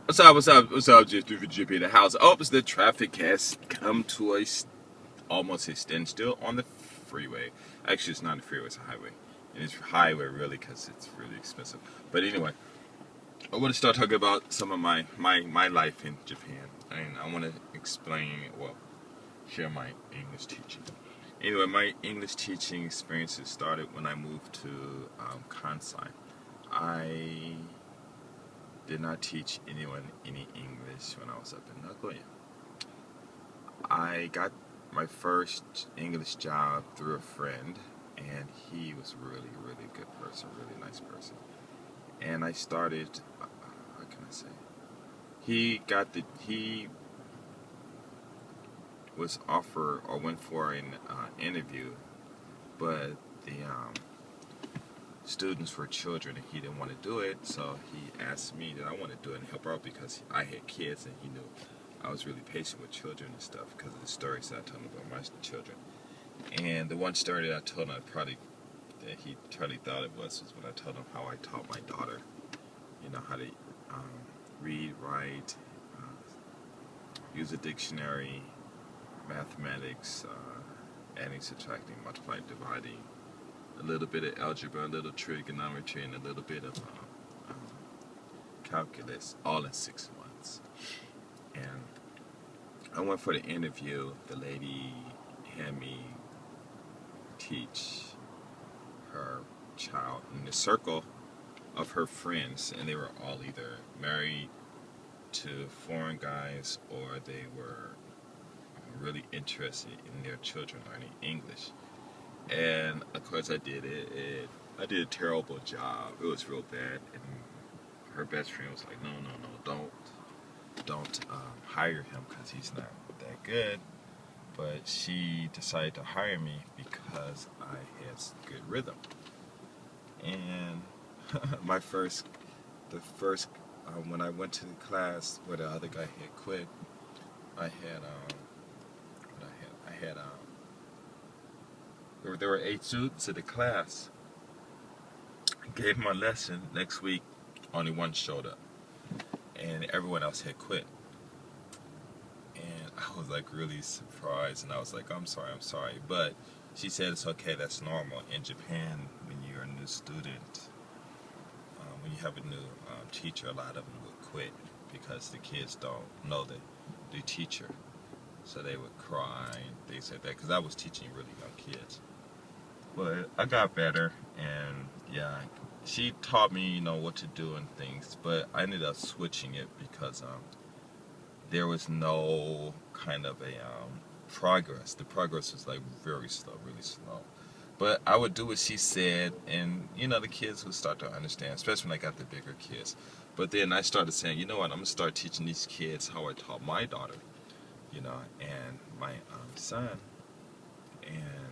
What's up? What's up? What's up? Just through the GP the house. Oh, it's the traffic has come to almost a standstill on the freeway. Actually, it's not a freeway; it's a highway, and it's a highway really because it's really expensive. But anyway, I want to start talking about some of my life in Japan, and I want to explain, well, share my English teaching. Anyway, my English teaching experiences started when I moved to Kansai. I did not teach anyone any English when I was up in Nagoya. I got my first English job through a friend, and he was really, really good person, really nice person. And I started, how can I say? He was offered or went for an interview, but the students were children and he didn't want to do it, so he asked me that I want to do it and help out because I had kids and he knew I was really patient with children and stuff because of the stories that I told him about my children. And the one story that I told him that he probably thought it was when I told him how I taught my daughter, how to read, write, use a dictionary, mathematics, adding, subtracting, multiplying, dividing, a little bit of algebra, a little trigonometry, and a little bit of calculus, all in 6 months. And I went for the interview. The lady had me teach her child in the circle of her friends, and they were all either married to foreign guys or they were really interested in their children learning English. And of course I did it. I did a terrible job. It was real bad. And her best friend was like, no, don't hire him because he's not that good. But she decided to hire me because I had good rhythm. And when I went to the class where the other guy had quit, I had there were 8 students in the class. I gave my lesson. Next week, only one showed up, and everyone else had quit. And I was like really surprised, and I was like, I'm sorry. But she said it's okay, that's normal. In Japan, when you're a new student, when you have a new teacher, a lot of them would quit because the kids don't know the teacher. So they would cry and things like that, because I was teaching really young kids. But I got better, and yeah, she taught me, what to do and things. But I ended up switching it because there was no kind of a progress. The progress was like very slow, really slow. But I would do what she said, and the kids would start to understand, especially when I got the bigger kids. But then I started saying, you know what, I'm gonna start teaching these kids how I taught my daughter, and my son, and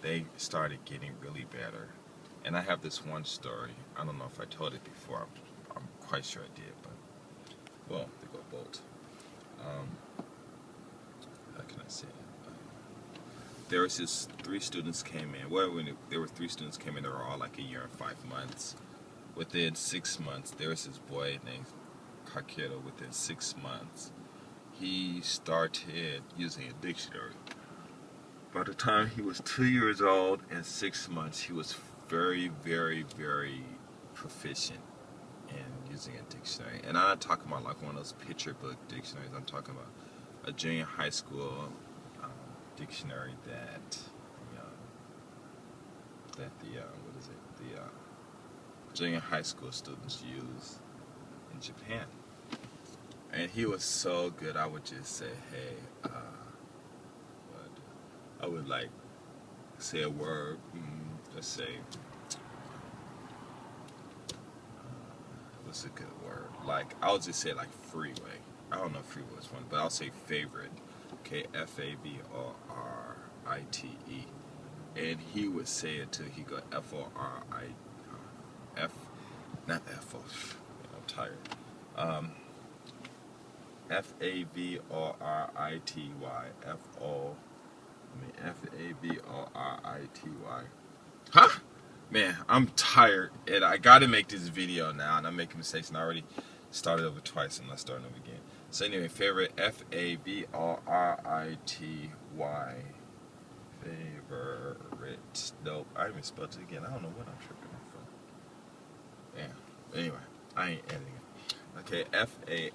they started getting really better. And I have this one story. I don't know if I told it before. I'm quite sure I did, but well, they go both. How can I say it? There was just 3 students came in. Well, there were 3 students came in, they were all like a year and 5 months. Within 6 months, there was this boy named Kakeru. Within 6 months, he started using a dictionary. By the time he was 2 years old and 6 months, he was very, very, very proficient in using a dictionary. And I'm not talking about like one of those picture book dictionaries. I'm talking about a junior high school dictionary that the junior high school students use in Japan. And he was so good. I would just say, hey, I would like say a word. Let's say, what's a good word? Like, I'll just say like freeway. I don't know if freeway is one, but I'll say favorite. Okay, favorite. And he would say it too. He go F-O-R-I, not F-O, I'm tired. F-A-V-O-R-I-T-Y, F-A-V-O-R-I-T-Y. Huh? Man, I'm tired, and I gotta make this video now, and I'm making mistakes, and I already Started over twice, I'm not starting over again. So anyway, favorite, F-A-V-R-I-T-Y. Favorite. Nope, I even spelled it again. I don't know what I'm tripping off of. Yeah. Anyway, I ain't editing it. Okay, F-A-F-R-I-T-E.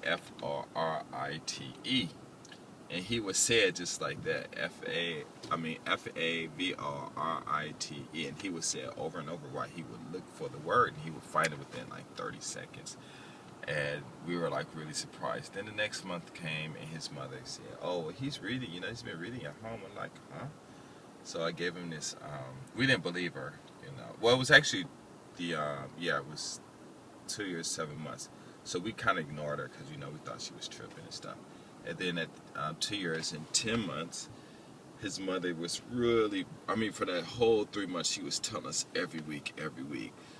And he would say it just like that. F-A-V-R-I-T-E. And he would say it over and over while he would look for the word, and he would find it within like 30 seconds. And we were like really surprised. Then the next month came, and his mother said, oh, well, he's reading, he's been reading at home. I'm like, huh? So I gave him this, we didn't believe her, Well, it was actually it was 2 years, 7 months. So we kind of ignored her because, we thought she was tripping and stuff. And then at 2 years and 10 months, his mother was really, for that whole 3 months, she was telling us every week.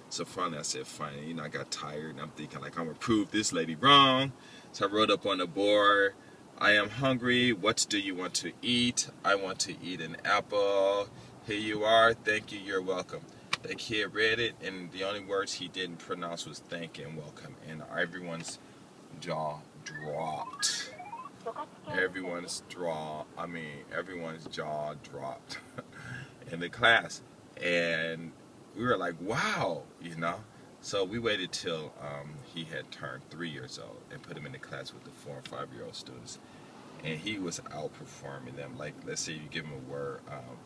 So finally I said, fine, I got tired, and I'm thinking, like, I'm going to prove this lady wrong. So I wrote up on the board, I am hungry, what do you want to eat? I want to eat an apple. Here you are, thank you, you're welcome. The kid read it, and the only words he didn't pronounce was thank you and welcome. And everyone's jaw dropped. Everyone's jaw dropped in the class. And we were like, wow, So we waited till he had turned 3 years old and put him in the class with the 4- and 5-year-old students. And he was outperforming them. Like, let's say you give him a word,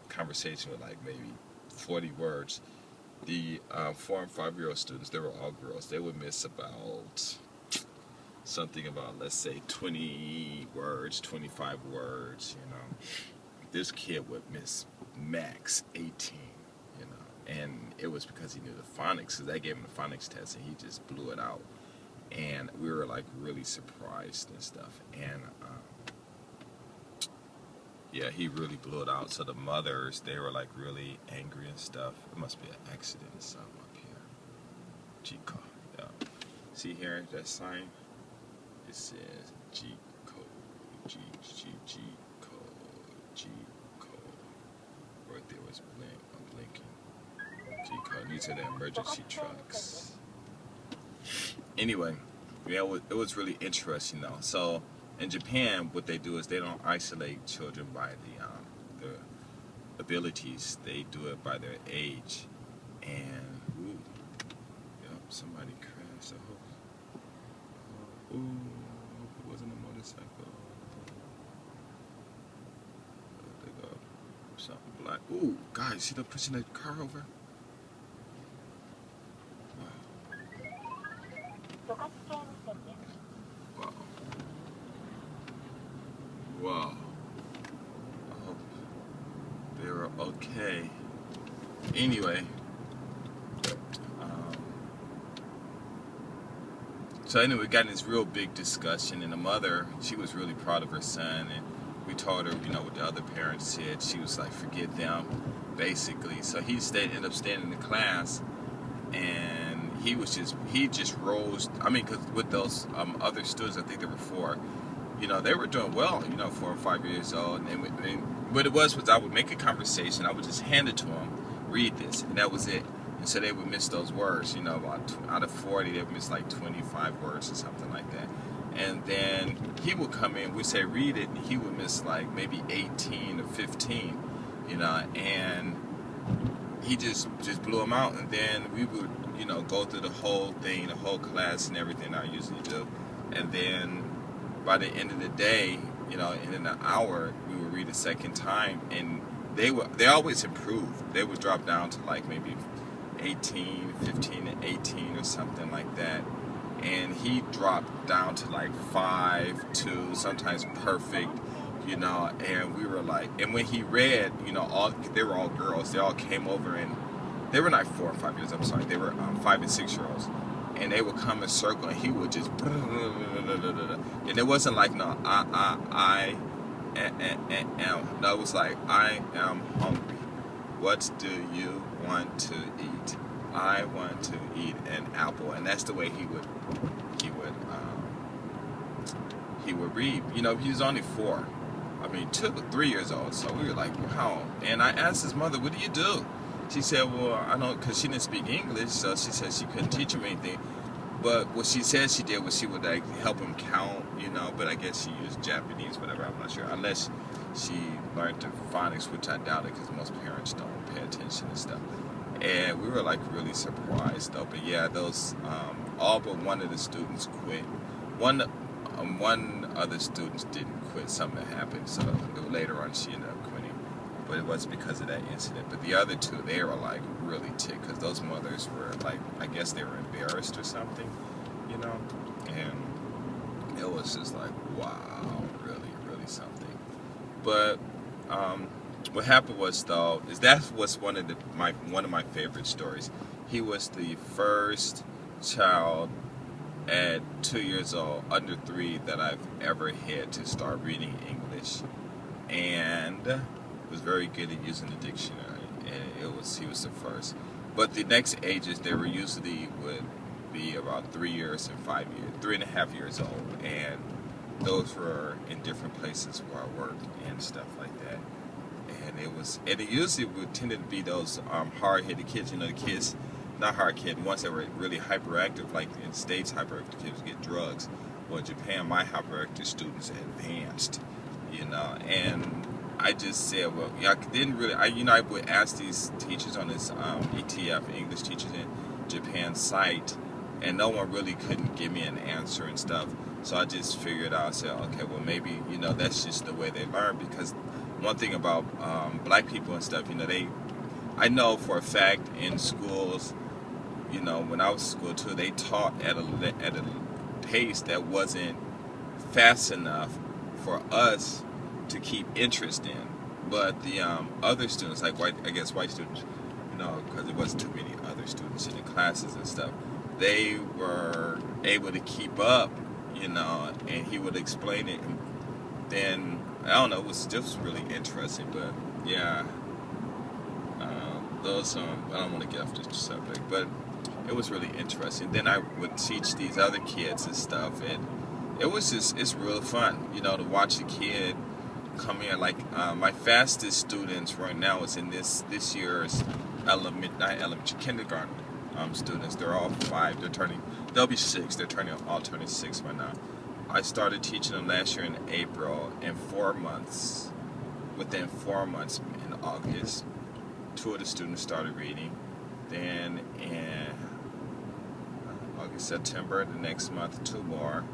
conversation with like maybe 40 words. The 4- and 5-year-old students, they were all girls. They would miss about something about, let's say, 20 words, 25 words, This kid would miss max 18, And it was because he knew the phonics, because they gave him the phonics test, and he just blew it out. And we were, like, really surprised and stuff. And, yeah, he really blew it out. So the mothers, they were, like, really angry and stuff. It must be an accident or something up here. G-code, yeah. See here, that sign? It says G-code, G-code. Right there was blinking. G-code, these are the emergency trucks. Anyway, yeah, it was really interesting though. So in Japan, what they do is they don't isolate children by their abilities. They do it by their age. And somebody crashed. I hope. It wasn't a motorcycle. They go something black. Ooh, guys, see them pushing that car over? Wow. I hope they were okay. Anyway. So anyway, we got in this real big discussion, and the mother, she was really proud of her son, and we told her, what the other parents said. She was like, forget them, basically. So he ended up staying in the class, and he just rose. Because with those other students, I think there were 4, they were doing well, 4 or 5 years old. And what it was I would make a conversation, I would just hand it to them, read this, and that was it. And so they would miss those words, about out of 40, they would miss like 25 words or something like that. And then he would come in, we'd say read it, and he would miss like maybe 18 or 15, and he just blew them out. And then we would, go through the whole thing, the whole class and everything I usually do. And then by the end of the day, in an hour, we would read a second time, and they always improved. They would drop down to like maybe 15 and 18 or something like that. And he dropped down to like 5, 2, sometimes perfect, and we were like, and when he read, they were all girls. They all came over, and they were not 4 or 5 years, I'm sorry. They were 5 and 6 year olds. And they would come in circle, and he would just, and it wasn't like, no, I am. No, it was like, I am hungry. What do you want to eat? I want to eat an apple. And that's the way he would read. He was only 4. 2 or 3 years old. So we were like, wow. And I asked his mother, what do you do? She said, well, I know, because she didn't speak English, so she said she couldn't teach him anything. But what she said she did was she would like help him count, but I guess she used Japanese, whatever, I'm not sure. Unless she learned the phonics, which I doubt it because most parents don't pay attention and stuff. And we were like really surprised though. But yeah, those all but one of the students quit. One other student didn't quit. Something happened, so later on she ended up quitting. But it was because of that incident. But the other two, they were like really ticked because those mothers were like, I guess they were embarrassed or something, and it was just like, wow, really, really something. But what happened was though, is that was one of my favorite stories. He was the first child at 2 years old, under 3, that I've ever had to start reading English, and was very good at using the dictionary, and he was the first. But the next ages, they were usually would be about 3 years and 5 years, 3.5 years old, and those were in different places where I worked and stuff like that. And it usually would tend to be those hard-headed kids, the kids, not hard kid, ones that were really hyperactive, like in States, hyperactive kids get drugs. Well, in Japan, my hyperactive students advanced, and I just said, well, I didn't really, I would ask these teachers on this ETF, English teachers in Japan site, and no one really couldn't give me an answer and stuff. So I just figured out, I said, okay, well, maybe, that's just the way they learn, because one thing about black people and stuff, I know for a fact in schools, when I was in school too, they taught at a pace that wasn't fast enough for us to keep interest in. But the other students, like white students, because there wasn't too many other students in the classes and stuff, they were able to keep up, and he would explain it. And then, I don't know, it was just really interesting. But yeah, those, I don't want to get off the subject, but it was really interesting. Then I would teach these other kids and stuff, and it's real fun, to watch a kid come in. Like my fastest students right now is in this year's kindergarten students. They're all 5. They'll be 6. They're all turning 6 right now. I started teaching them last year in April, and within 4 months in August, 2 of the students started reading. Then in August, September, the next month, 2 more.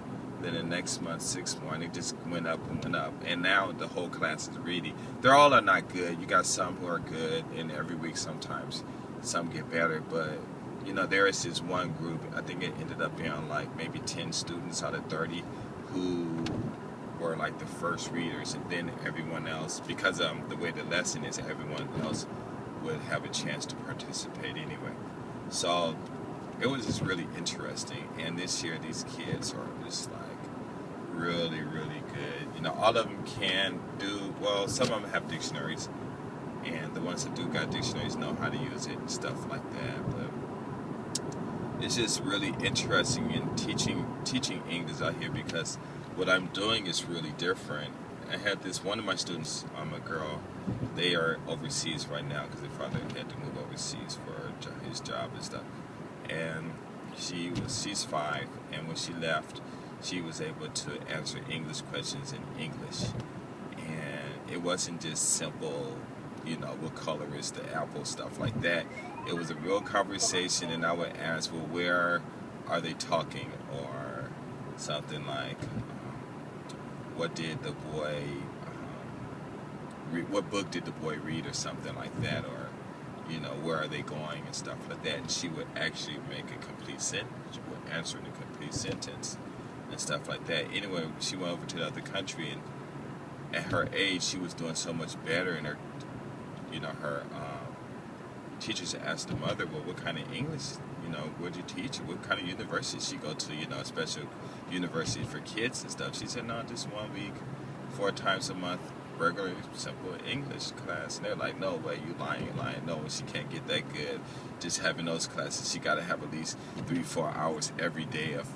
Then the next month, 6 more. And it just went up and went up. And now the whole class is reading. They're all are not good. You got some who are good, and every week sometimes some get better. But, there is this one group, I think it ended up being like maybe 10 students out of 30 who were like the first readers. And then everyone else, because the way the lesson is, everyone else would have a chance to participate anyway. So it was just really interesting. And this year these kids are just like really, really good. All of them can do, well, some of them have dictionaries, and the ones that do got dictionaries know how to use it and stuff like that. But it's just really interesting in teaching English out here, because what I'm doing is really different. I had one of my students, a girl, they are overseas right now because their father had to move overseas for his job and stuff. And she's 5, and when she left, she was able to answer English questions in English. And it wasn't just simple, what color is the apple, stuff like that. It was a real conversation, and I would ask, well, where are they talking? Or something like, what did the boy what book did the boy read, or something like that, or where are they going and stuff like that. And she would actually make a complete sentence. She would answer in a complete sentence and stuff like that. Anyway, she went over to the other country, and at her age, she was doing so much better. And her teachers asked the mother, well, what kind of English, would you teach? What kind of university she go to? A special university for kids and stuff. She said, no, just 1 week, 4 times a month, regular, simple English class. And they're like, no way, you lying. No, she can't get that good just having those classes. She got to have at least 3-4 hours every day of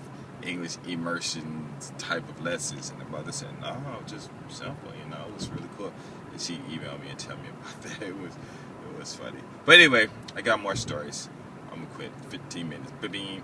English immersion type of lessons. And the mother said, no, just simple, it was really cool. And she emailed me and tell me about that. It was funny. But anyway, I got more stories. I'm gonna quit. 15 minutes. Ba-bing.